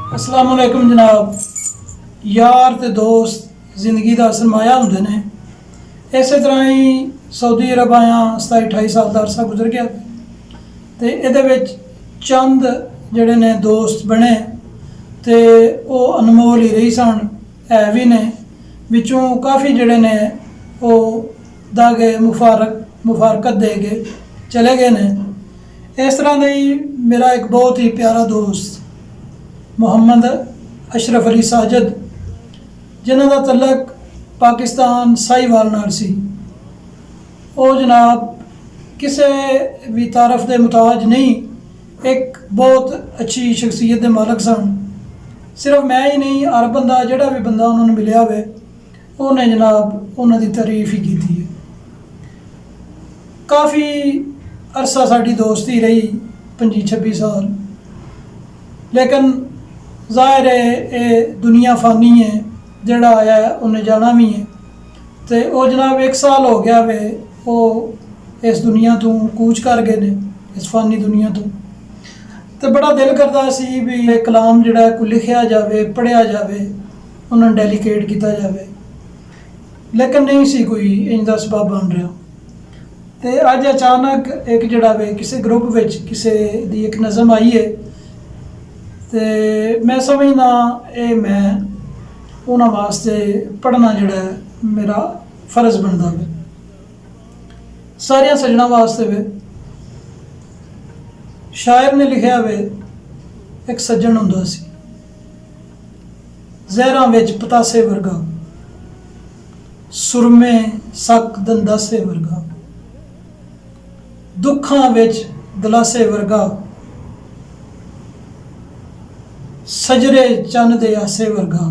अस्सलाम वालेकुम जनाब। यार ते दोस्त जिंदगी का सरमाया होंदे ने। इस तरह ही सऊदी अरब आया 27-28 साल का अरसा गुजर गया तो ये चंद जड़े ने दोस्त बने तो वो अनमोल ही रही सन है भी ने विचों काफ़ी जड़े ने वो दागे मुफारकत दे के चले गए ने। इस तरह का ही मेरा एक बहुत ही प्यारा दोस्त मोहम्मद अशरफ अली साजिद जिन्हों का तलक पाकिस्तान साहिवाल नाल सी। वो जनाब किसी भी तारफ के मुताज नहीं, एक बहुत अच्छी शख्सियत के मालक सन। सिर्फ मैं ही नहीं, हर बंदा जोड़ा भी बंदा उन्होंने मिलया हुए उन्हें जनाब उन्होंने तारीफ ही की है। काफ़ी अरसा साड़ी दोस्ती रही 25-26 साल, लेकिन ज़ाहिर है ये दुनिया फानी है, जड़ा आया है उन्हें जाना भी है। तो वो जनाब 1 साल हो गया वे वो इस दुनिया तो कूच कर गए ने, इस फानी दुनिया तो बड़ा दिल करता सी भी ये कलाम जड़ा कोई लिखा जाए, पढ़िया जाए, उन्होंने डेलीकेट किया जाए, लेकिन नहीं सी कोई इंज का सबब बन रहा। तो अज अचानक एक जड़ा वे किसी ग्रुप में किसी दी एक नज़म आई है तो मैं समझना ये मैं उन्होंने वास्ते पढ़ना जड़ा मेरा फर्ज बनता है। सारिया सजना वास्ते वे शायर ने लिखा वे एक सज्जन हुंदा सी, जहरां विच पतासे वर्गा, सुरमे सक दंदासे वर्गा, दुखां विच दलासे वर्गा, सजरे चन्न दे आसे वर्गा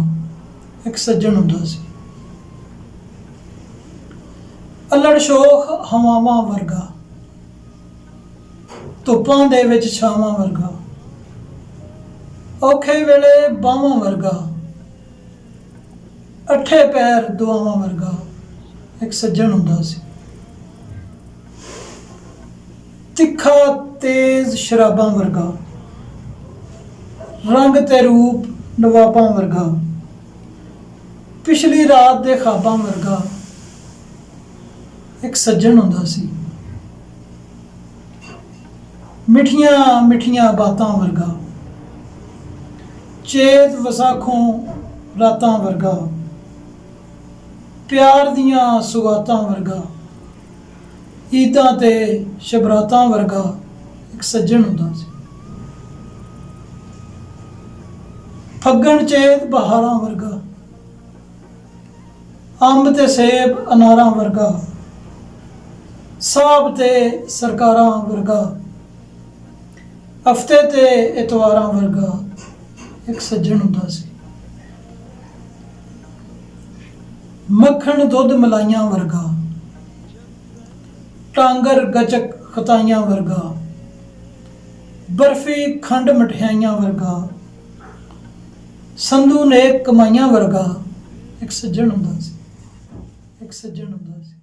एक सज्जन हुंदा सी। अल्लड़ शोख हवावां वर्गा, धुप्पां दे विच छावां वर्गा, औखे वेले बावां वर्गा, अठे पैर दुआवां वर्गा एक सज्जन हुंदा सी। तिखा तेज शराबां वर्गा, रंग ते रूप नवाबां वर्गा, पिछली रात दे ख्वाबां वर्गा एक सज्जन हुंदा सी। मिठियां मिठियां बातां वर्गा, चेत वसाखों रातां वर्गा, प्यार दियां सुगातां वर्गा, ईदां ते शबरातां वर्गा एक सज्जन हुंदा सी। फग्गण चेत बहारां वर्गा, अंब ते सेब अनारां वर्गा, साहब ते सरकारां वर्गा, हफ्ते ते इतवारां वर्गा एक सज्जन हुंदा सी। मक्खण दुध मलाइयां वर्गा, टांगर गचक खताइयां वर्गा, बर्फी खंड मठियाइयां वर्गा, संधू नेक कमाइयां वर्गा एक सज्जन हुंदा सी, एक सज्जन हुंदा सी।